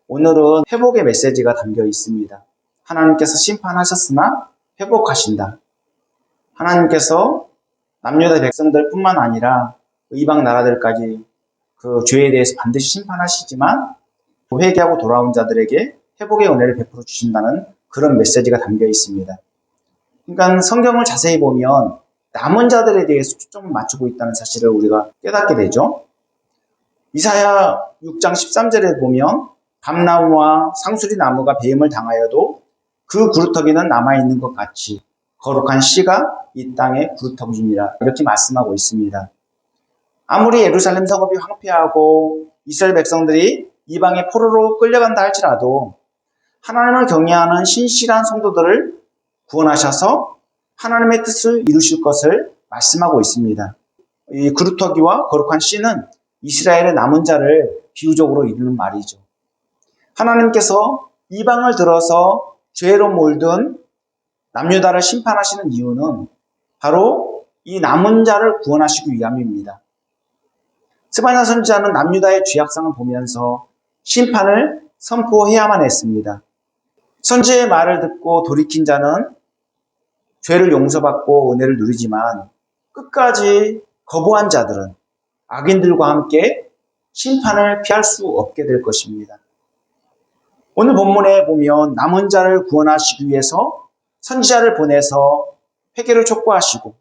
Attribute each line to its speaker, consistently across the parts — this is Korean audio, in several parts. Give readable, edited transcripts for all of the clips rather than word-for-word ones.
Speaker 1: 오늘은 회복의 메시지가 담겨 있습니다. 하나님께서 심판하셨으나 회복하신다. 하나님께서 남유다 백성들 뿐만 아니라 이방 나라들까지 그 죄에 대해서 반드시 심판하시지만 회개하고 돌아온 자들에게 회복의 은혜를 베풀어 주신다는 그런 메시지가 담겨 있습니다. 그러니까 성경을 자세히 보면 남은 자들에 대해서 초점을 맞추고 있다는 사실을 우리가 깨닫게 되죠. 이사야 6장 13절에 보면 밤나무와 상수리 나무가 배임을 당하여도 그 구루터기는 남아있는 것 같이 거룩한 씨가 이 땅에 구루터기니라 이렇게 말씀하고 있습니다. 아무리 예루살렘 성읍이 황폐하고 이스라엘 백성들이 이방의 포로로 끌려간다 할지라도 하나님을 경외하는 신실한 성도들을 구원하셔서 하나님의 뜻을 이루실 것을 말씀하고 있습니다. 이 구루터기와 거룩한 씨는 이스라엘의 남은 자를 비유적으로 이루는 말이죠. 하나님께서 이방을 들어서 죄로 몰든 남유다를 심판하시는 이유는 바로 이 남은 자를 구원하시기 위함입니다. 스바냐 선지자는 남유다의 죄악상을 보면서 심판을 선포해야만 했습니다. 선지의 말을 듣고 돌이킨 자는 죄를 용서받고 은혜를 누리지만 끝까지 거부한 자들은 악인들과 함께 심판을 피할 수 없게 될 것입니다. 오늘 본문에 보면 남은 자를 구원하시기 위해서 선지자를 보내서 회개를 촉구하시고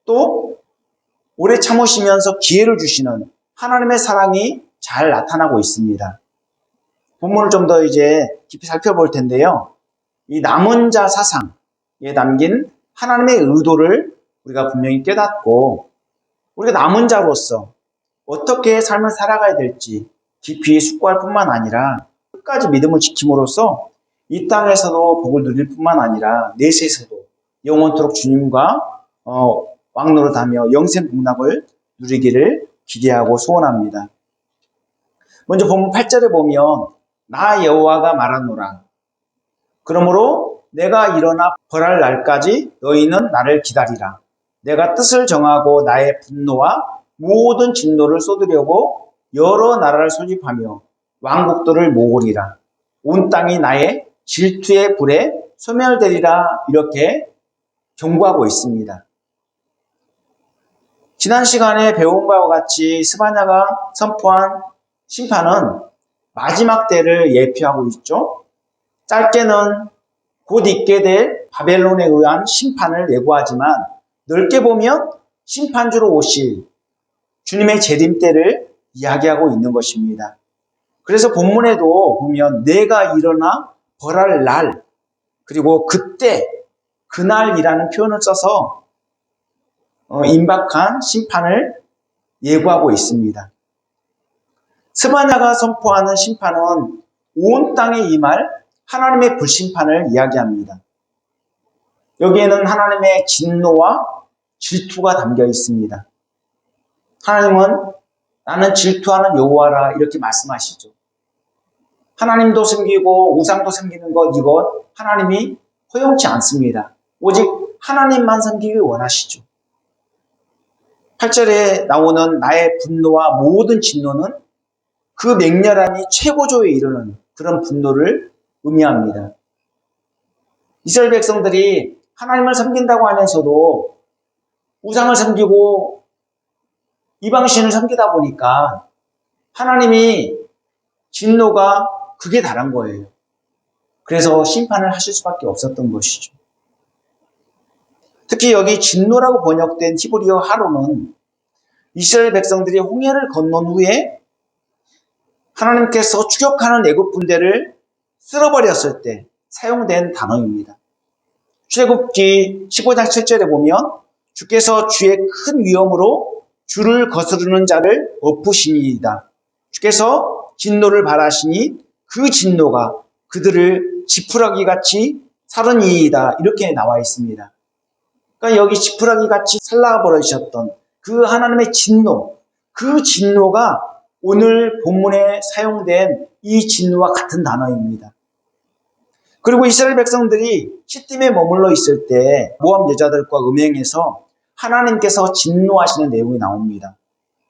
Speaker 1: 또 오래 참으시면서 기회를 주시는 하나님의 사랑이 잘 나타나고 있습니다. 본문을 좀 더 이제 깊이 살펴볼 텐데요. 이 남은 자 사상에 담긴 하나님의 의도를 우리가 분명히 깨닫고 우리가 남은 자로서 어떻게 삶을 살아가야 될지 깊이 숙고할 뿐만 아니라 끝까지 믿음을 지킴으로써 이 땅에서도 복을 누릴 뿐만 아니라 내세에서도 영원토록 주님과 왕노릇하며 영생복락을 누리기를 기대하고 소원합니다. 먼저 본문 8절에 보면 나 여호와가 말하노라. 그러므로 내가 일어나 벌할 날까지 너희는 나를 기다리라. 내가 뜻을 정하고 나의 분노와 모든 진노를 쏟으려고 여러 나라를 소집하며 왕국들을 모으리라. 온 땅이 나의 질투의 불에 소멸되리라. 이렇게 경고하고 있습니다. 지난 시간에 배운 바와 같이 스바냐가 선포한 심판은 마지막 때를 예표하고 있죠. 짧게는 곧 있게 될 바벨론에 의한 심판을 예고하지만 넓게 보면 심판주로 오실 주님의 재림 때를 이야기하고 있는 것입니다. 그래서 본문에도 보면 내가 일어나 벌할 날 그리고 그때 그날이라는 표현을 써서 임박한 심판을 예고하고 있습니다. 스바냐가 선포하는 심판은 온 땅에 임할 하나님의 불심판을 이야기합니다. 여기에는 하나님의 진노와 질투가 담겨 있습니다. 하나님은 나는 질투하는 여호와라 이렇게 말씀하시죠. 하나님도 섬기고 우상도 섬기는 것 이것 하나님이 허용치 않습니다. 오직 하나님만 섬기기 원하시죠. 8절에 나오는 나의 분노와 모든 진노는 그 맹렬함이 최고조에 이르는 그런 분노를 의미합니다. 이스라엘 백성들이 하나님을 섬긴다고 하면서도 우상을 섬기고 이방신을 섬기다 보니까 하나님이 진노가 극에 달한 거예요. 그래서 심판을 하실 수밖에 없었던 것이죠. 특히 여기 진노라고 번역된 히브리어 하로는 이스라엘 백성들이 홍해를 건넌 후에 하나님께서 추격하는 애굽 군대를 쓸어버렸을 때 사용된 단어입니다. 출애굽기 15장 7절에 보면 주께서 주의 큰 위엄으로 주를 거스르는 자를 엎으시니이다. 주께서 진노를 발하시니 그 진노가 그들을 지푸라기같이 살으니이다. 이렇게 나와 있습니다. 그러니까 여기 지푸라기같이 살라버리셨던 그 하나님의 진노, 그 진노가 오늘 본문에 사용된 이 진노와 같은 단어입니다. 그리고 이스라엘 백성들이 시딤에 머물러 있을 때 모압 여자들과 음행해서 하나님께서 진노하시는 내용이 나옵니다.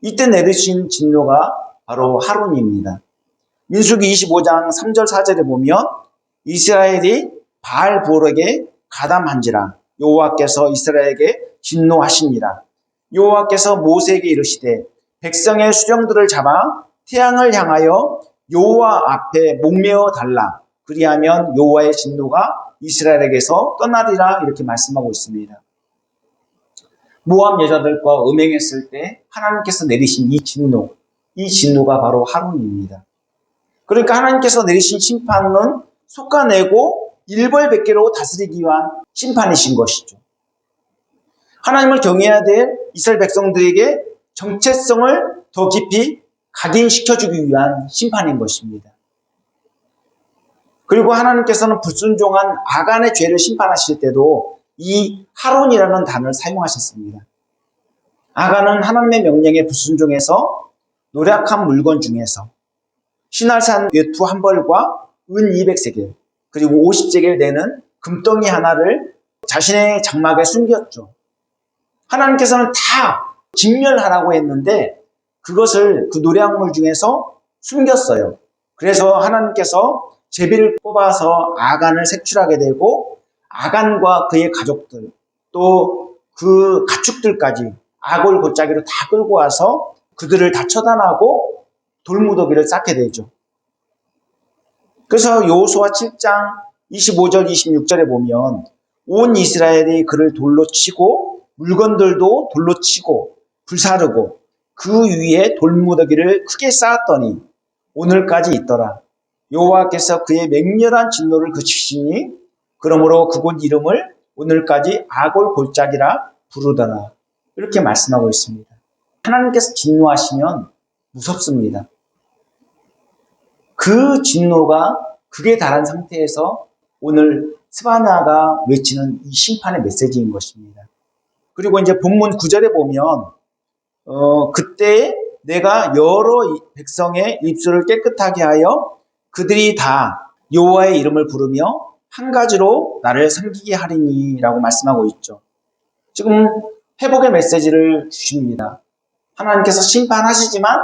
Speaker 1: 이때 내리신 진노가 바로 하론입니다. 민수기 25장 3절 4절에 보면 이스라엘이 바알보락에 가담한지라 여호와께서 이스라엘에게 진노하시니라. 여호와께서 모세에게 이르시되 백성의 수령들을 잡아 태양을 향하여 여호와 앞에 목매어 달라. 그리하면 여호와의 진노가 이스라엘에게서 떠나리라. 이렇게 말씀하고 있습니다. 모압 여자들과 음행했을 때 하나님께서 내리신 이 진노가 바로 하론입니다. 그러니까 하나님께서 내리신 심판은 솎아내고 일벌백계로 다스리기 위한 심판이신 것이죠. 하나님을 경외해야 될 이스라엘 백성들에게 정체성을 더 깊이 각인시켜주기 위한 심판인 것입니다. 그리고 하나님께서는 불순종한 아간의 죄를 심판하실 때도 이 하론이라는 단어를 사용하셨습니다. 아간은 하나님의 명령에 불순종해서 노략한 물건 중에서 신할산 외투 한 벌과 은 200세겔 그리고 50세겔 되는 금덩이 하나를 자신의 장막에 숨겼죠. 하나님께서는 다 진멸하라고 했는데 그것을 그 노략물 중에서 숨겼어요. 그래서 하나님께서 제비를 뽑아서 아간을 색출하게 되고 아간과 그의 가족들 또 그 가축들까지 아골 골짜기로 다 끌고 와서 그들을 다 처단하고 돌무더기를 쌓게 되죠. 그래서 여호수아 7장 25절 26절에 보면 온 이스라엘이 그를 돌로 치고 물건들도 돌로 치고 불사르고 그 위에 돌무더기를 크게 쌓았더니 오늘까지 있더라. 여호와께서 그의 맹렬한 진노를 그치시니 그러므로 그곳 이름을 오늘까지 아골 골짜기라 부르더라. 이렇게 말씀하고 있습니다. 하나님께서 진노하시면 무섭습니다. 그 진노가 극에 달한 상태에서 오늘 스바냐가 외치는 이 심판의 메시지인 것입니다. 그리고 이제 본문 9절에 보면 그때 내가 여러 백성의 입술을 깨끗하게 하여 그들이 다 여호와의 이름을 부르며 한 가지로 나를 섬기게 하리니 라고 말씀하고 있죠. 지금 회복의 메시지를 주십니다. 하나님께서 심판하시지만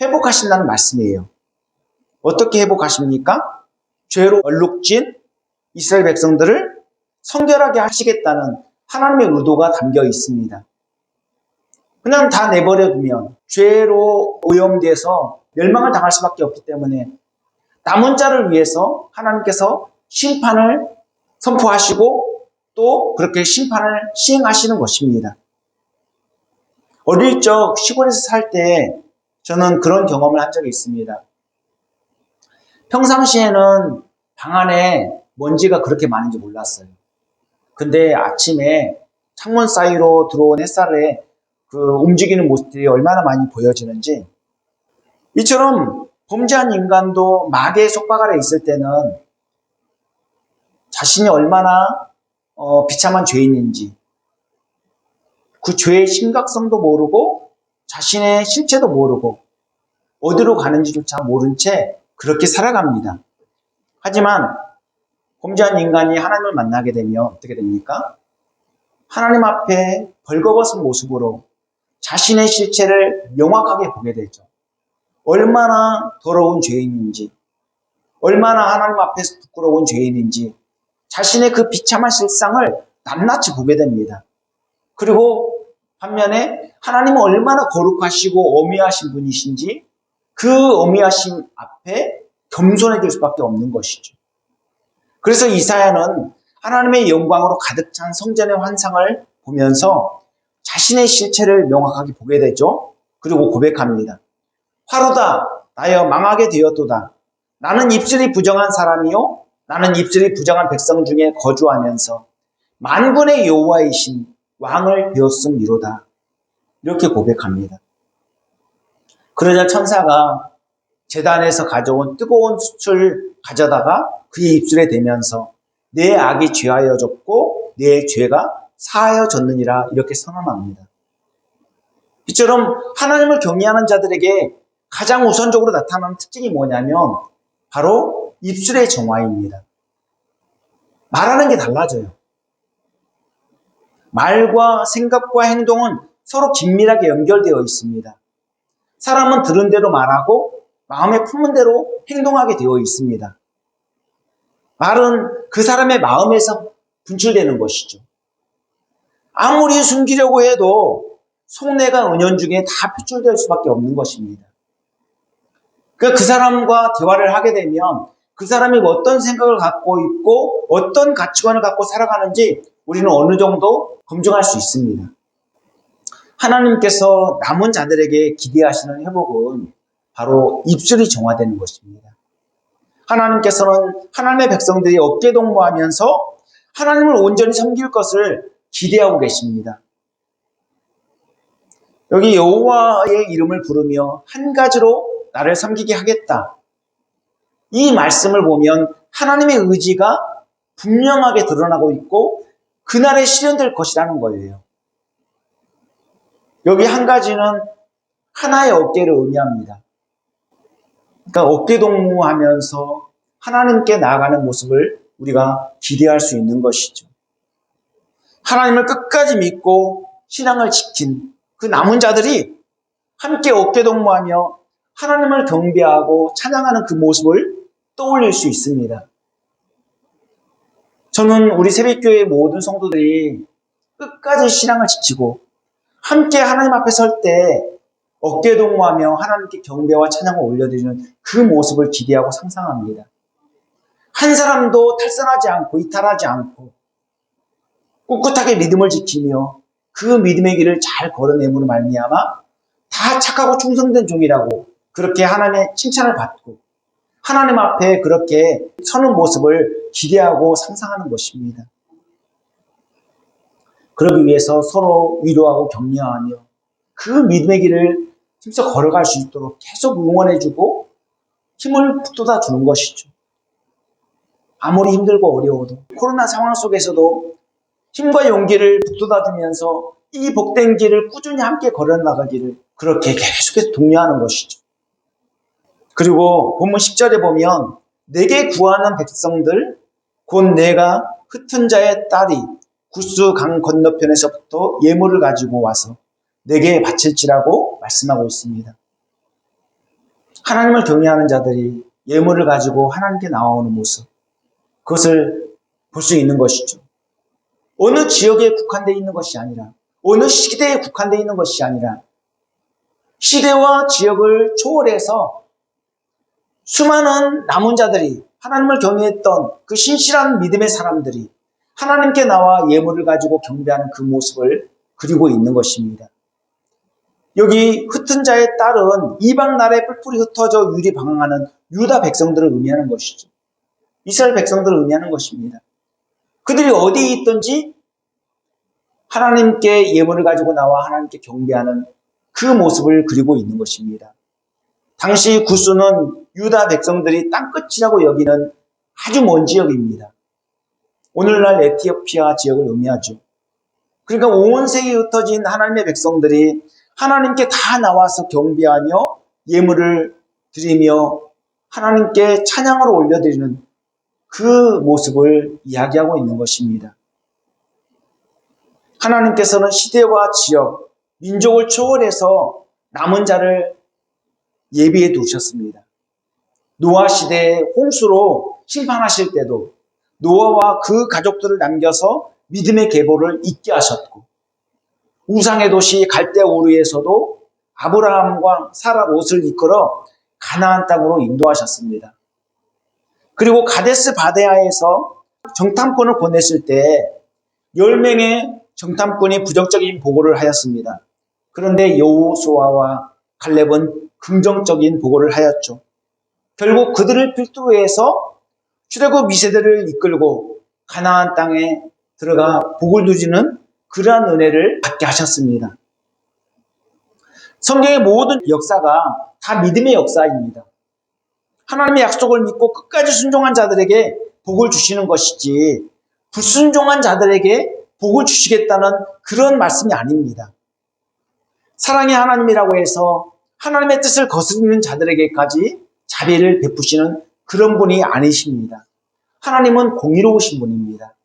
Speaker 1: 회복하신다는 말씀이에요. 어떻게 회복하십니까? 죄로 얼룩진 이스라엘 백성들을 성결하게 하시겠다는 하나님의 의도가 담겨 있습니다. 그냥 다 내버려두면 죄로 오염돼서 멸망을 당할 수밖에 없기 때문에 남은 자를 위해서 하나님께서 심판을 선포하시고 또 그렇게 심판을 시행하시는 것입니다. 어릴 적 시골에서 살 때 저는 그런 경험을 한 적이 있습니다. 평상시에는 방 안에 먼지가 그렇게 많은지 몰랐어요. 근데 아침에 창문 사이로 들어온 햇살에 그 움직이는 모습들이 얼마나 많이 보여지는지 이처럼 범죄한 인간도 마귀의 속박 아래 있을 때는 자신이 얼마나 비참한 죄인인지 그 죄의 심각성도 모르고 자신의 실체도 모르고 어디로 가는지조차 모른 채 그렇게 살아갑니다. 하지만 범죄한 인간이 하나님을 만나게 되면 어떻게 됩니까? 하나님 앞에 벌거벗은 모습으로 자신의 실체를 명확하게 보게 되죠. 얼마나 더러운 죄인인지, 얼마나 하나님 앞에서 부끄러운 죄인인지 자신의 그 비참한 실상을 낱낱이 보게 됩니다. 그리고 반면에 하나님은 얼마나 거룩하시고 어미하신 분이신지 그 어미하심 앞에 겸손해질 수밖에 없는 것이죠. 그래서 이사야는 하나님의 영광으로 가득 찬 성전의 환상을 보면서 자신의 실체를 명확하게 보게 되죠. 그리고 고백합니다. 화로다 나여 망하게 되었도다. 나는 입술이 부정한 사람이요 나는 입술이 부정한 백성 중에 거주하면서 만군의 여호와이신 왕을 배웠음이로다. 이렇게 고백합니다. 그러자 천사가 제단에서 가져온 뜨거운 숯을 가져다가 그의 입술에 대면서 내 악이 죄하여졌고 내 죄가 사하여졌느니라 이렇게 선언합니다. 이처럼 하나님을 경외하는 자들에게 가장 우선적으로 나타나는 특징이 뭐냐면 바로 입술의 정화입니다. 말하는 게 달라져요. 말과 생각과 행동은 서로 긴밀하게 연결되어 있습니다. 사람은 들은 대로 말하고 마음에 품은 대로 행동하게 되어 있습니다. 말은 그 사람의 마음에서 분출되는 것이죠. 아무리 숨기려고 해도 속내가 은연중에 다 표출될 수밖에 없는 것입니다. 그러니까 그 사람과 대화를 하게 되면 그 사람이 어떤 생각을 갖고 있고 어떤 가치관을 갖고 살아가는지 우리는 어느 정도 검증할 수 있습니다. 하나님께서 남은 자들에게 기대하시는 회복은 바로 입술이 정화되는 것입니다. 하나님께서는 하나님의 백성들이 어깨동무하면서 하나님을 온전히 섬길 것을 기대하고 계십니다. 여기 여호와의 이름을 부르며 한 가지로 나를 섬기게 하겠다. 이 말씀을 보면 하나님의 의지가 분명하게 드러나고 있고 그날에 실현될 것이라는 거예요. 여기 한 가지는 하나의 어깨를 의미합니다. 그러니까 어깨동무하면서 하나님께 나아가는 모습을 우리가 기대할 수 있는 것이죠. 하나님을 끝까지 믿고 신앙을 지킨 그 남은 자들이 함께 어깨동무하며 하나님을 경배하고 찬양하는 그 모습을 떠올릴 수 있습니다. 저는 우리 새벽교회 모든 성도들이 끝까지 신앙을 지키고 함께 하나님 앞에 설 때 어깨동무하며 하나님께 경배와 찬양을 올려드리는 그 모습을 기대하고 상상합니다. 한 사람도 탈선하지 않고 이탈하지 않고 꿋꿋하게 믿음을 지키며 그 믿음의 길을 잘 걸어내므로 말미암아 다 착하고 충성된 종이라고 그렇게 하나님의 칭찬을 받고 하나님 앞에 그렇게 서는 모습을 기대하고 상상하는 것입니다. 그러기 위해서 서로 위로하고 격려하며 그 믿음의 길을 힘써 걸어갈 수 있도록 계속 응원해주고 힘을 북돋아 주는 것이죠. 아무리 힘들고 어려워도 코로나 상황 속에서도 힘과 용기를 북돋아 주면서 이 복된 길을 꾸준히 함께 걸어나가기를 그렇게 계속해서 독려하는 것이죠. 그리고 본문 10절에 보면 내게 구하는 백성들 곧 내가 흩은 자의 딸이 구스 강 건너편에서부터 예물을 가지고 와서 내게 바칠지라고 말씀하고 있습니다. 하나님을 경외하는 자들이 예물을 가지고 하나님께 나오는 모습, 그것을 볼 수 있는 것이죠. 어느 지역에 국한되어 있는 것이 아니라 어느 시대에 국한되어 있는 것이 아니라 시대와 지역을 초월해서 수많은 남은 자들이 하나님을 경외했던 그 신실한 믿음의 사람들이 하나님께 나와 예물을 가지고 경배하는 그 모습을 그리고 있는 것입니다. 여기 흩은 자의 딸은 이방 나라에 뿔뿔이 흩어져 유리 방황하는 유다 백성들을 의미하는 것이죠. 이스라엘 백성들을 의미하는 것입니다. 그들이 어디에 있든지 하나님께 예물을 가지고 나와 하나님께 경배하는 그 모습을 그리고 있는 것입니다. 당시 구스는 유다 백성들이 땅끝이라고 여기는 아주 먼 지역입니다. 오늘날 에티오피아 지역을 의미하죠. 그러니까 온 세계에 흩어진 하나님의 백성들이 하나님께 다 나와서 경배하며 예물을 드리며 하나님께 찬양을 올려드리는 그 모습을 이야기하고 있는 것입니다. 하나님께서는 시대와 지역, 민족을 초월해서 남은 자를 예비해 두셨습니다. 노아 시대의 홍수로 심판하실 때도 노아와 그 가족들을 남겨서 믿음의 계보를 잇게 하셨고 우상의 도시 갈대우르에서도 아브라함과 사라 롯을 이끌어 가나안 땅으로 인도하셨습니다. 그리고 가데스 바네아에서 정탐꾼을 보냈을 때 10명의 정탐꾼이 부정적인 보고를 하였습니다. 그런데 여호수아와 갈렙은 긍정적인 보고를 하였죠. 결국 그들을 필두로 해서 출애굽 미세대를 이끌고 가나안 땅에 들어가 복을 누리는 그러한 은혜를 받게 하셨습니다. 성경의 모든 역사가 다 믿음의 역사입니다. 하나님의 약속을 믿고 끝까지 순종한 자들에게 복을 주시는 것이지 불순종한 자들에게 복을 주시겠다는 그런 말씀이 아닙니다. 사랑의 하나님이라고 해서 하나님의 뜻을 거스르는 자들에게까지 자비를 베푸시는 그런 분이 아니십니다. 하나님은 공의로우신 분입니다.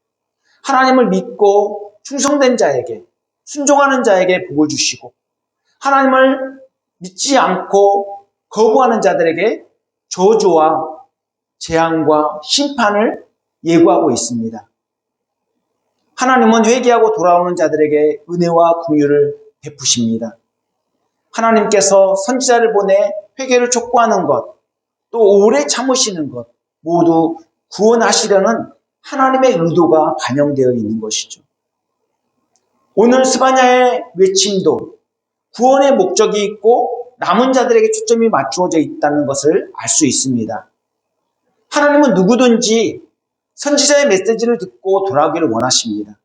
Speaker 1: 하나님을 믿고 충성된 자에게, 순종하는 자에게 복을 주시고 하나님을 믿지 않고 거부하는 자들에게 저주와 재앙과 심판을 예고하고 있습니다. 하나님은 회개하고 돌아오는 자들에게 은혜와 긍휼을 베푸십니다. 하나님께서 선지자를 보내 회개를 촉구하는 것, 또 오래 참으시는 것 모두 구원하시려는 하나님의 의도가 반영되어 있는 것이죠. 오늘 스바냐의 외침도 구원의 목적이 있고 남은 자들에게 초점이 맞추어져 있다는 것을 알 수 있습니다. 하나님은 누구든지 선지자의 메시지를 듣고 돌아오기를 원하십니다.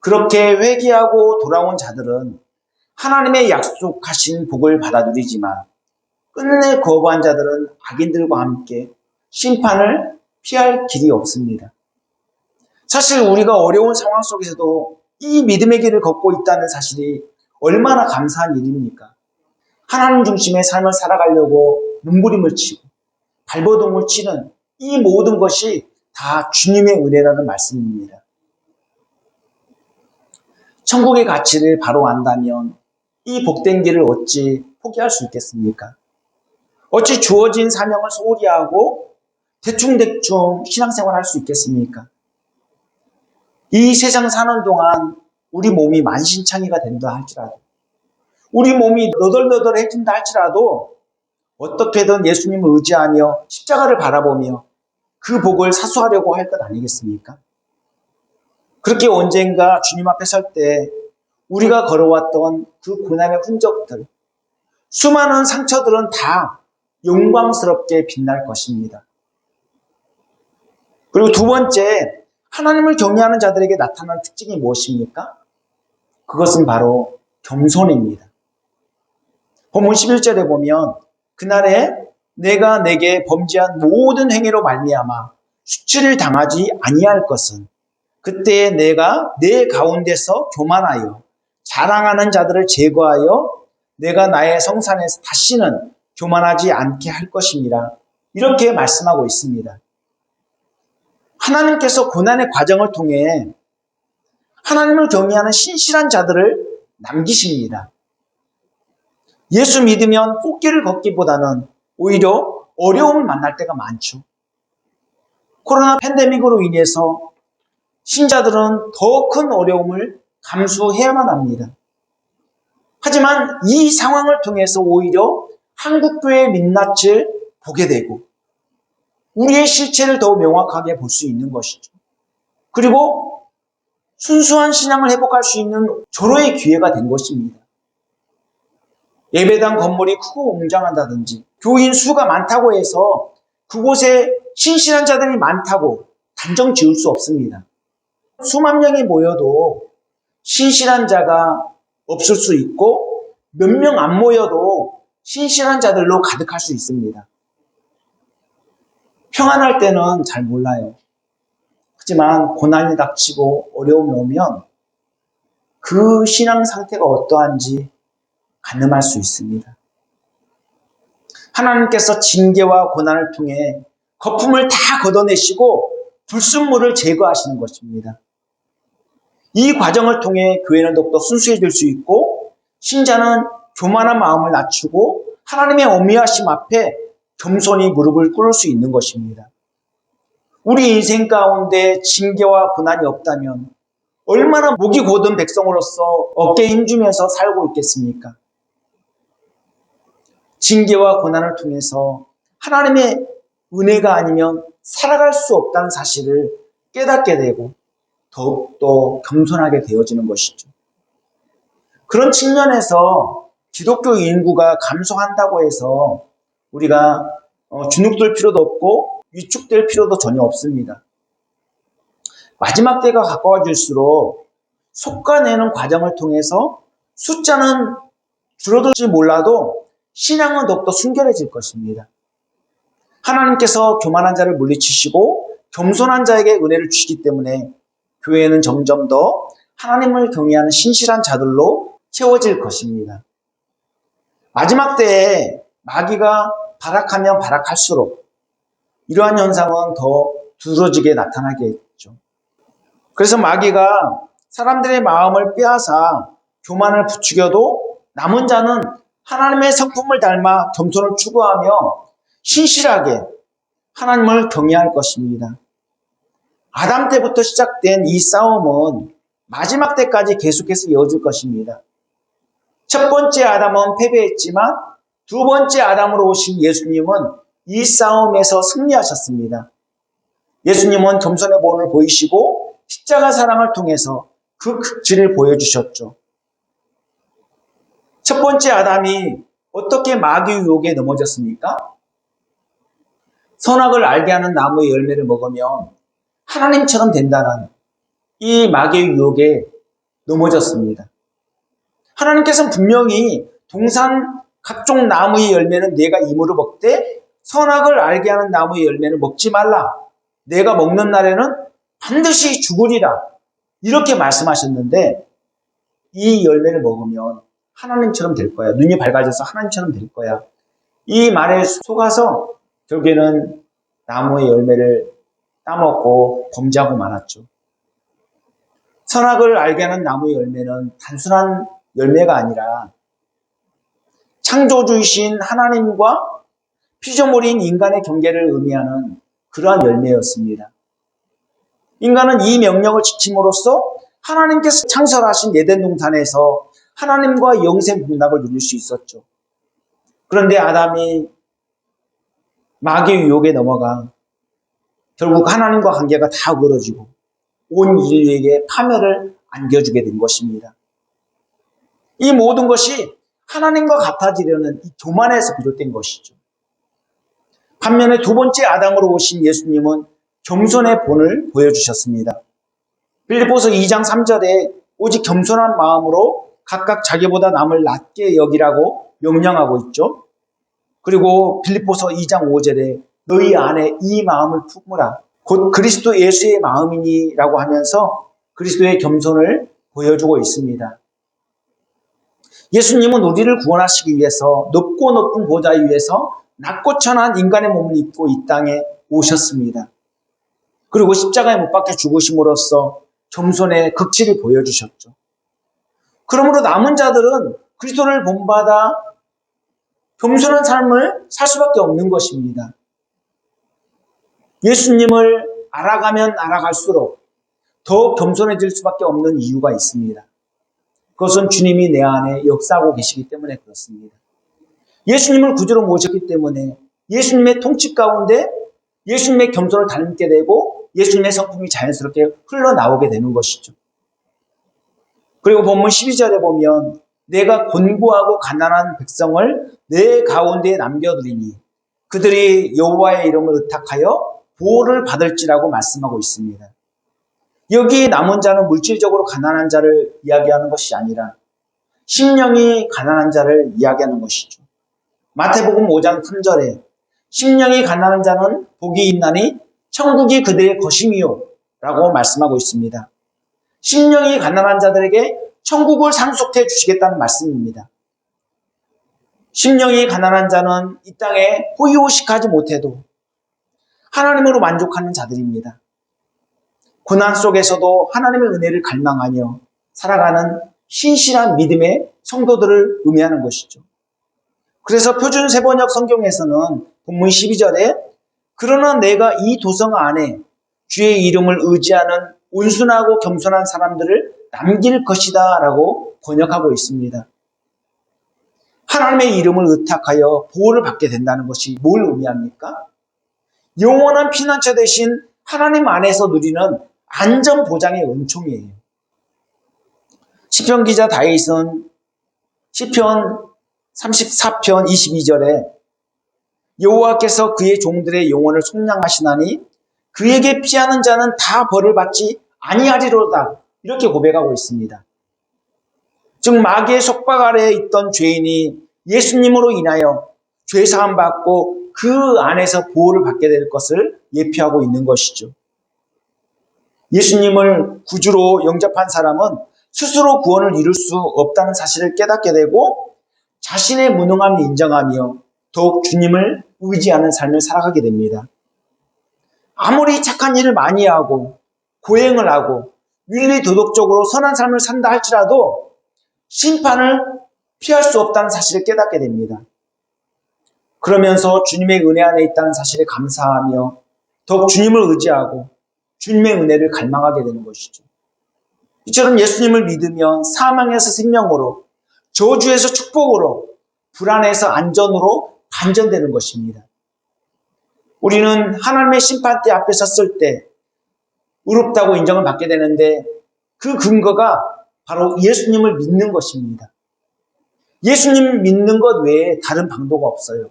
Speaker 1: 그렇게 회개하고 돌아온 자들은 하나님의 약속하신 복을 받아들이지만 끝내 거부한 자들은 악인들과 함께 심판을 피할 길이 없습니다. 사실 우리가 어려운 상황 속에서도 이 믿음의 길을 걷고 있다는 사실이 얼마나 감사한 일입니까? 하나님 중심의 삶을 살아가려고 몸부림을 치고 발버둥을 치는 이 모든 것이 다 주님의 은혜라는 말씀입니다. 천국의 가치를 바로 안다면 이 복된 길을 어찌 포기할 수 있겠습니까? 어찌 주어진 사명을 소홀히 하고 대충대충 신앙생활 할 수 있겠습니까? 이 세상 사는 동안 우리 몸이 만신창이가 된다 할지라도, 우리 몸이 너덜너덜해진다 할지라도 어떻게든 예수님을 의지하며 십자가를 바라보며 그 복을 사수하려고 할 것 아니겠습니까? 그렇게 언젠가 주님 앞에 설 때 우리가 걸어왔던 그 고난의 흔적들, 수많은 상처들은 다 영광스럽게 빛날 것입니다. 그리고 두 번째, 하나님을 경외하는 자들에게 나타나는 특징이 무엇입니까? 그것은 바로 겸손입니다. 본문 11절에 보면 그날에 내가 내게 범죄한 모든 행위로 말미암아 수치를 당하지 아니할 것은 그때에 내가 내 가운데서 교만하여 자랑하는 자들을 제거하여 내가 나의 성산에서 다시는 교만하지 않게 할 것이니라. 이렇게 말씀하고 있습니다. 하나님께서 고난의 과정을 통해 하나님을 경외하는 신실한 자들을 남기십니다. 예수 믿으면 꽃길을 걷기보다는 오히려 어려움을 만날 때가 많죠. 코로나 팬데믹으로 인해서 신자들은 더 큰 어려움을 감수해야만 합니다. 하지만 이 상황을 통해서 오히려 한국교회의 민낯을 보게 되고 우리의 실체를 더 명확하게 볼 수 있는 것이죠. 그리고 순수한 신앙을 회복할 수 있는 절호의 기회가 된 것입니다. 예배당 건물이 크고 웅장하다든지 교인 수가 많다고 해서 그곳에 신실한 자들이 많다고 단정 지을 수 없습니다. 수만 명이 모여도 신실한 자가 없을 수 있고 몇 명 안 모여도 신실한 자들로 가득할 수 있습니다. 평안할 때는 잘 몰라요. 하지만 고난이 닥치고 어려움이 오면 그 신앙 상태가 어떠한지 가늠할 수 있습니다. 하나님께서 징계와 고난을 통해 거품을 다 걷어내시고 불순물을 제거하시는 것입니다. 이 과정을 통해 교회는 더욱더 순수해질 수 있고 신자는 교만한 마음을 낮추고 하나님의 어미하심 앞에 겸손히 무릎을 꿇을 수 있는 것입니다. 우리 인생 가운데 징계와 고난이 없다면 얼마나 목이 곧은 백성으로서 어깨에 힘주면서 살고 있겠습니까? 징계와 고난을 통해서 하나님의 은혜가 아니면 살아갈 수 없다는 사실을 깨닫게 되고 더욱더 겸손하게 되어지는 것이죠. 그런 측면에서 기독교 인구가 감소한다고 해서 우리가 주눅들 필요도 없고 위축될 필요도 전혀 없습니다. 마지막 때가 가까워질수록 속가내는 과정을 통해서 숫자는 줄어들지 몰라도 신앙은 더욱더 순결해질 것입니다. 하나님께서 교만한 자를 물리치시고 겸손한 자에게 은혜를 주시기 때문에 교회는 점점 더 하나님을 경외하는 신실한 자들로 채워질 것입니다. 마지막 때에 마귀가 발악하면 발악할수록 이러한 현상은 더 두드러지게 나타나겠죠. 그래서 마귀가 사람들의 마음을 빼앗아 교만을 부추겨도 남은 자는 하나님의 성품을 닮아 겸손을 추구하며 신실하게 하나님을 경외할 것입니다. 아담 때부터 시작된 이 싸움은 마지막 때까지 계속해서 이어질 것입니다. 첫 번째 아담은 패배했지만 두 번째 아담으로 오신 예수님은 이 싸움에서 승리하셨습니다. 예수님은 겸손의 본을 보이시고 십자가 사랑을 통해서 그 극치를 보여주셨죠. 첫 번째 아담이 어떻게 마귀의 유혹에 넘어졌습니까? 선악을 알게 하는 나무의 열매를 먹으면 하나님처럼 된다는 이 마귀의 유혹에 넘어졌습니다. 하나님께서는 분명히 동산 각종 나무의 열매는 내가 임으로 먹되 선악을 알게 하는 나무의 열매는 먹지 말라. 내가 먹는 날에는 반드시 죽으리라. 이렇게 말씀하셨는데 이 열매를 먹으면 하나님처럼 될 거야. 눈이 밝아져서 하나님처럼 될 거야. 이 말에 속아서 결국에는 나무의 열매를 따먹고 범죄하고 말았죠. 선악을 알게 하는 나무의 열매는 단순한 열매가 아니라 창조주이신 하나님과 피조물인 인간의 경계를 의미하는 그러한 열매였습니다. 인간은 이 명령을 지킴으로써 하나님께서 창설하신 에덴 동산에서 하나님과 영생 공락을 누릴 수 있었죠. 그런데 아담이 마귀의 유혹에 넘어가 결국 하나님과 관계가 다 어그러지고 온 인류에게 파멸을 안겨주게 된 것입니다. 이 모든 것이 하나님과 같아지려는 이 교만에서 비롯된 것이죠. 반면에 두 번째 아담으로 오신 예수님은 겸손의 본을 보여주셨습니다. 빌립보서 2장 3절에 오직 겸손한 마음으로 각각 자기보다 남을 낮게 여기라고 명령하고 있죠. 그리고 빌립보서 2장 5절에 너희 안에 이 마음을 품으라. 곧 그리스도 예수의 마음이니라고 하면서 그리스도의 겸손을 보여주고 있습니다. 예수님은 우리를 구원하시기 위해서 높고 높은 보좌 위에서 낮고 천한 인간의 몸을 입고 이 땅에 오셨습니다. 그리고 십자가에 못 박혀 죽으심으로써 겸손의 극치를 보여주셨죠. 그러므로 남은 자들은 그리스도를 본받아 겸손한 삶을 살 수밖에 없는 것입니다. 예수님을 알아가면 알아갈수록 더 겸손해질 수밖에 없는 이유가 있습니다. 그것은 주님이 내 안에 역사하고 계시기 때문에 그렇습니다. 예수님을 구주로 모셨기 때문에 예수님의 통치 가운데 예수님의 겸손을 닮게 되고 예수님의 성품이 자연스럽게 흘러나오게 되는 것이죠. 그리고 본문 12절에 보면 내가 곤고하고 가난한 백성을 내 가운데에 남겨두리니 그들이 여호와의 이름을 의탁하여 보호를 받을지라고 말씀하고 있습니다. 여기 남은 자는 물질적으로 가난한 자를 이야기하는 것이 아니라 심령이 가난한 자를 이야기하는 것이죠. 마태복음 5장 3절에 심령이 가난한 자는 복이 있나니 천국이 그들의 것임이요 라고 말씀하고 있습니다. 심령이 가난한 자들에게 천국을 상속해 주시겠다는 말씀입니다. 심령이 가난한 자는 이 땅에 호의호식하지 못해도 하나님으로 만족하는 자들입니다. 고난 속에서도 하나님의 은혜를 갈망하며 살아가는 신실한 믿음의 성도들을 의미하는 것이죠. 그래서 표준 세번역 성경에서는 본문 12절에 그러나 내가 이 도성 안에 주의 이름을 의지하는 온순하고 겸손한 사람들을 남길 것이다 라고 번역하고 있습니다. 하나님의 이름을 의탁하여 보호를 받게 된다는 것이 뭘 의미합니까? 영원한 피난처 대신 하나님 안에서 누리는 안전 보장의 은총이에요. 시편 기자 다윗은 시편 34편 22절에 여호와께서 그의 종들의 영혼을 속량하시나니 그에게 피하는 자는 다 벌을 받지 아니하리로다 이렇게 고백하고 있습니다. 즉 마귀의 속박 아래에 있던 죄인이 예수님으로 인하여 죄사함 받고 그 안에서 보호를 받게 될 것을 예표하고 있는 것이죠. 예수님을 구주로 영접한 사람은 스스로 구원을 이룰 수 없다는 사실을 깨닫게 되고 자신의 무능함을 인정하며 더욱 주님을 의지하는 삶을 살아가게 됩니다. 아무리 착한 일을 많이 하고 고행을 하고 윤리 도덕적으로 선한 삶을 산다 할지라도 심판을 피할 수 없다는 사실을 깨닫게 됩니다. 그러면서 주님의 은혜 안에 있다는 사실에 감사하며 더욱 주님을 의지하고 주님의 은혜를 갈망하게 되는 것이죠. 이처럼 예수님을 믿으면 사망에서 생명으로, 저주에서 축복으로, 불안에서 안전으로 반전되는 것입니다. 우리는 하나님의 심판대 앞에 섰을 때 의롭다고 인정을 받게 되는데 그 근거가 바로 예수님을 믿는 것입니다. 예수님 믿는 것 외에 다른 방도가 없어요.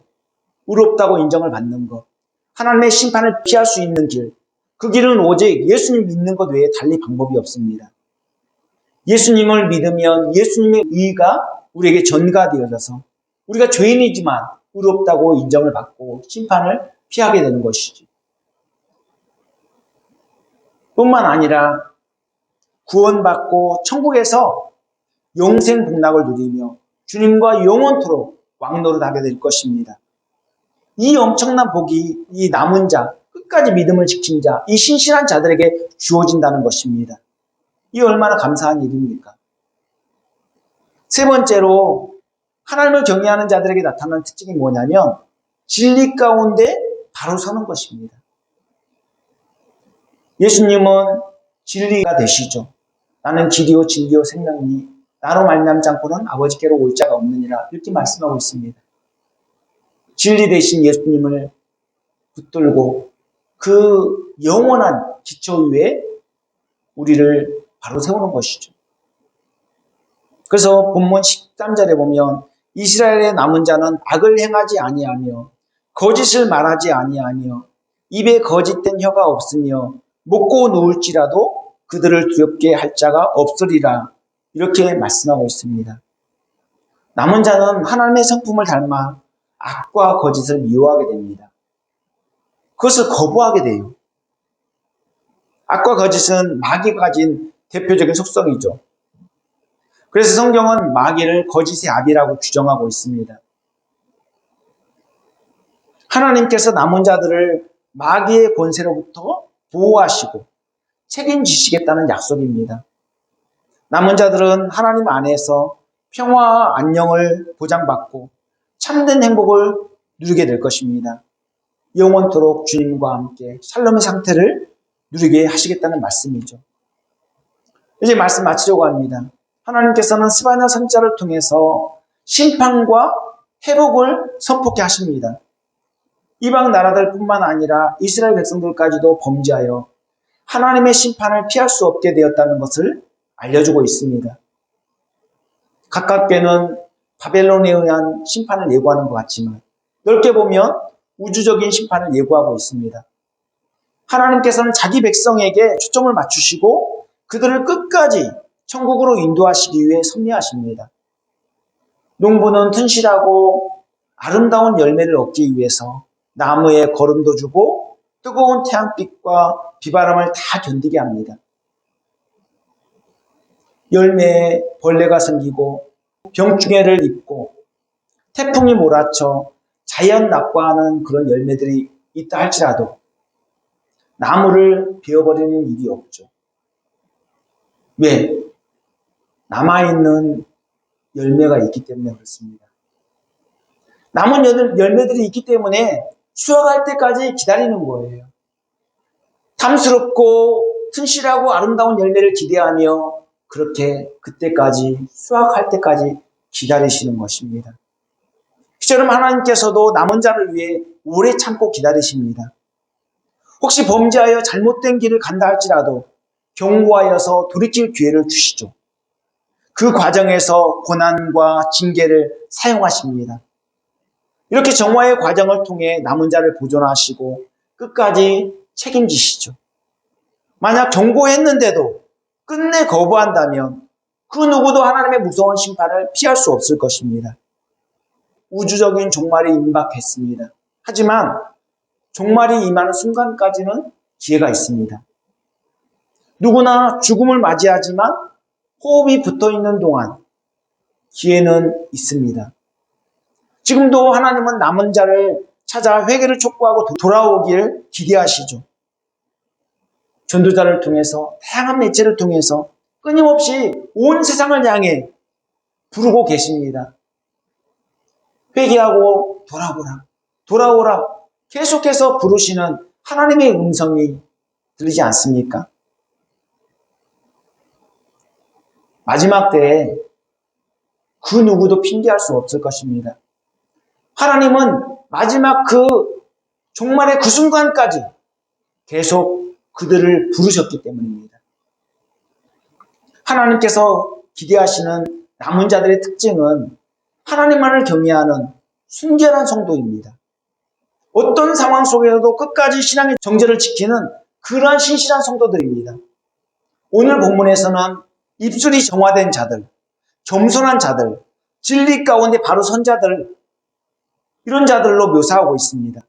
Speaker 1: 의롭다고 인정을 받는 것, 하나님의 심판을 피할 수 있는 길, 그 길은 오직 예수님 믿는 것 외에 달리 방법이 없습니다. 예수님을 믿으면 예수님의 의가 우리에게 전가되어져서 우리가 죄인이지만 의롭다고 인정을 받고 심판을 피하게 되는 것이지. 뿐만 아니라 구원받고 천국에서 영생 복락을 누리며 주님과 영원토록 왕노릇하게 될 것입니다. 이 엄청난 복이 이 남은 자, 끝까지 믿음을 지킨 자, 이 신실한 자들에게 주어진다는 것입니다. 이 얼마나 감사한 일입니까? 세 번째로 하나님을 경외하는 자들에게 나타나는 특징이 뭐냐면 진리 가운데 바로 서는 것입니다. 예수님은 진리가 되시죠. 나는 길이요 진리요 생명이니 나로 말미암지 않고는 아버지께로 올 자가 없느니라 이렇게 말씀하고 있습니다. 진리 되신 예수님을 붙들고 그 영원한 기초 위에 우리를 바로 세우는 것이죠. 그래서 본문 13절에 보면 이스라엘의 남은 자는 악을 행하지 아니하며 거짓을 말하지 아니하며 입에 거짓된 혀가 없으며 먹고 누울지라도 그들을 두렵게 할 자가 없으리라 이렇게 말씀하고 있습니다. 남은 자는 하나님의 성품을 닮아 악과 거짓을 미워하게 됩니다. 그것을 거부하게 돼요. 악과 거짓은 마귀가 가진 대표적인 속성이죠. 그래서 성경은 마귀를 거짓의 아비라고 규정하고 있습니다. 하나님께서 남은 자들을 마귀의 권세로부터 보호하시고 책임지시겠다는 약속입니다. 남은 자들은 하나님 안에서 평화와 안녕을 보장받고 참된 행복을 누리게 될 것입니다. 영원토록 주님과 함께 샬롬의 상태를 누리게 하시겠다는 말씀이죠. 이제 말씀 마치려고 합니다. 하나님께서는 스바냐 선지자를 통해서 심판과 회복을 선포케 하십니다. 이방 나라들뿐만 아니라 이스라엘 백성들까지도 범죄하여 하나님의 심판을 피할 수 없게 되었다는 것을 알려주고 있습니다. 가깝게는 바벨론에 의한 심판을 예고하는 것 같지만 넓게 보면 우주적인 심판을 예고하고 있습니다. 하나님께서는 자기 백성에게 초점을 맞추시고 그들을 끝까지 천국으로 인도하시기 위해 섭리하십니다. 농부는 튼실하고 아름다운 열매를 얻기 위해서 나무에 거름도 주고 뜨거운 태양빛과 비바람을 다 견디게 합니다. 열매에 벌레가 생기고 병충해를 입고 태풍이 몰아쳐 자연 낙과하는 그런 열매들이 있다 할지라도 나무를 베어버리는 일이 없죠. 왜? 남아있는 열매가 있기 때문에 그렇습니다. 남은 열매들이 있기 때문에 수확할 때까지 기다리는 거예요. 탐스럽고 튼실하고 아름다운 열매를 기대하며 그렇게 그때까지 수확할 때까지 기다리시는 것입니다. 이처럼 하나님께서도 남은 자를 위해 오래 참고 기다리십니다. 혹시 범죄하여 잘못된 길을 간다 할지라도 경고하여서 돌이킬 기회를 주시죠. 그 과정에서 고난과 징계를 사용하십니다. 이렇게 정화의 과정을 통해 남은 자를 보존하시고 끝까지 책임지시죠. 만약 경고했는데도 끝내 거부한다면 그 누구도 하나님의 무서운 심판을 피할 수 없을 것입니다. 우주적인 종말이 임박했습니다. 하지만 종말이 임하는 순간까지는 기회가 있습니다. 누구나 죽음을 맞이하지만 호흡이 붙어있는 동안 기회는 있습니다. 지금도 하나님은 남은 자를 찾아 회개를 촉구하고 돌아오기를 기대하시죠. 전도자를 통해서 다양한 매체를 통해서 끊임없이 온 세상을 향해 부르고 계십니다. 회개하고 돌아오라, 돌아오라 계속해서 부르시는 하나님의 음성이 들리지 않습니까? 마지막 때에 그 누구도 핑계할 수 없을 것입니다. 하나님은 마지막 그 종말의 그 순간까지 계속 그들을 부르셨기 때문입니다. 하나님께서 기대하시는 남은 자들의 특징은 하나님만을 경외하는 순결한 성도입니다. 어떤 상황 속에서도 끝까지 신앙의 정절을 지키는 그러한 신실한 성도들입니다. 오늘 본문에서는 입술이 정화된 자들, 겸손한 자들, 진리 가운데 바로 선 자들, 이런 자들로 묘사하고 있습니다.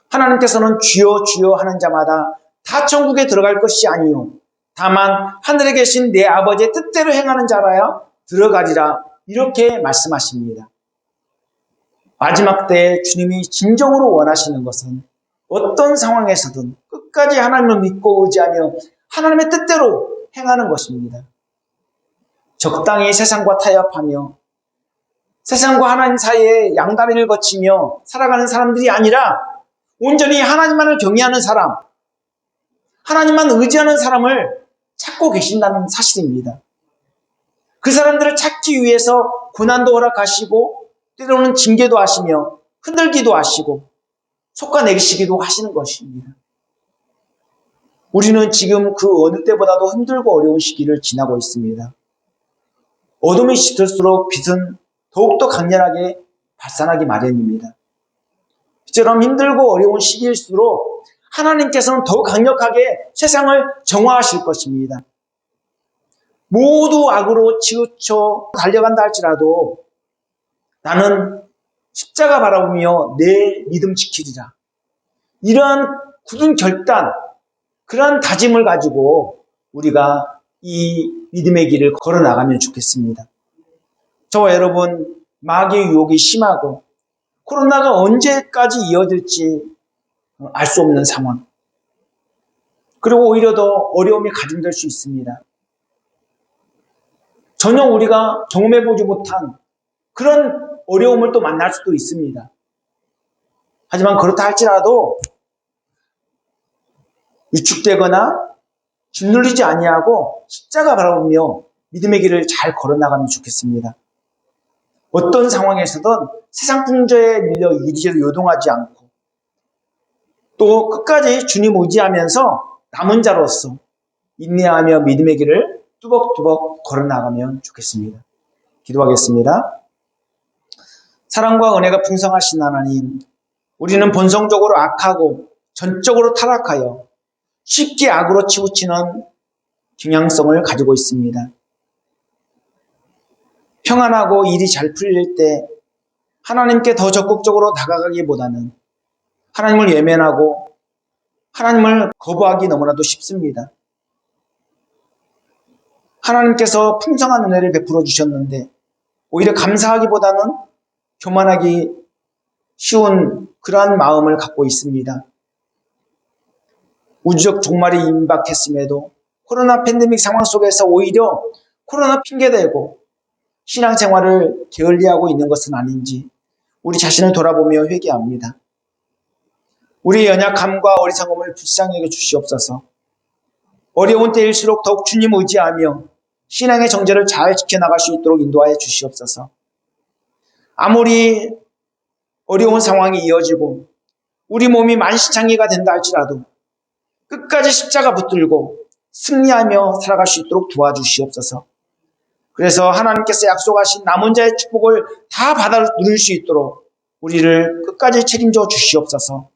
Speaker 1: 하나님께서는 주여 주여 하는 자마다 다 천국에 들어갈 것이 아니요 다만 하늘에 계신 내 아버지의 뜻대로 행하는 자라야 들어가리라, 이렇게 말씀하십니다. 마지막 때에 주님이 진정으로 원하시는 것은 어떤 상황에서든 끝까지 하나님을 믿고 의지하며 하나님의 뜻대로 행하는 것입니다. 적당히 세상과 타협하며 세상과 하나님 사이에 양다리를 거치며 살아가는 사람들이 아니라 온전히 하나님만을 경외하는 사람, 하나님만 의지하는 사람을 찾고 계신다는 사실입니다. 그 사람들을 찾기 위해서 고난도 허락하시고 때로는 징계도 하시며 흔들기도 하시고 솎아내시기도 하시는 것입니다. 우리는 지금 그 어느 때보다도 힘들고 어려운 시기를 지나고 있습니다. 어둠이 짙을수록 빛은 더욱더 강렬하게 발산하기 마련입니다. 이처럼 힘들고 어려운 시기일수록 하나님께서는 더욱 강력하게 세상을 정화하실 것입니다. 모두 악으로 치우쳐 달려간다 할지라도 나는 십자가 바라보며 내 믿음 지키리라. 이러한 굳은 결단, 그러한 다짐을 가지고 우리가 이 믿음의 길을 걸어나가면 좋겠습니다. 저와 여러분, 마귀의 유혹이 심하고 코로나가 언제까지 이어질지 알 수 없는 상황, 그리고 오히려 더 어려움이 가중될 수 있습니다. 전혀 우리가 경험해보지 못한 그런 어려움을 또 만날 수도 있습니다. 하지만 그렇다 할지라도 위축되거나 짓눌리지 아니하고 십자가 바라보며 믿음의 길을 잘 걸어나가면 좋겠습니다. 어떤 상황에서든 세상 풍조에 밀려 이리저리 요동하지 않고 또 끝까지 주님 의지하면서 남은 자로서 인내하며 믿음의 길을 뚜벅뚜벅 걸어나가면 좋겠습니다. 기도하겠습니다. 사랑과 은혜가 풍성하신 하나님, 우리는 본성적으로 악하고 전적으로 타락하여 쉽게 악으로 치우치는 경향성을 가지고 있습니다. 평안하고 일이 잘 풀릴 때 하나님께 더 적극적으로 다가가기보다는 하나님을 외면하고 하나님을 거부하기 너무나도 쉽습니다. 하나님께서 풍성한 은혜를 베풀어 주셨는데 오히려 감사하기보다는 교만하기 쉬운 그러한 마음을 갖고 있습니다. 우주적 종말이 임박했음에도 코로나 팬데믹 상황 속에서 오히려 코로나 핑계대고 신앙생활을 게을리하고 있는 것은 아닌지 우리 자신을 돌아보며 회개합니다. 우리의 연약함과 어리석음을 불쌍히 여겨 주시옵소서. 어려운 때일수록 더욱 주님 의지하며 신앙의 정절을 잘 지켜나갈 수 있도록 인도하여 주시옵소서. 아무리 어려운 상황이 이어지고 우리 몸이 만신창이가 된다 할지라도 끝까지 십자가 붙들고 승리하며 살아갈 수 있도록 도와주시옵소서. 그래서 하나님께서 약속하신 남은 자의 축복을 다 받아 누릴 수 있도록 우리를 끝까지 책임져 주시옵소서.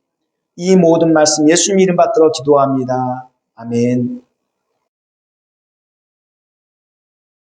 Speaker 1: 이 모든 말씀 예수님 이름 받들어 기도합니다. 아멘.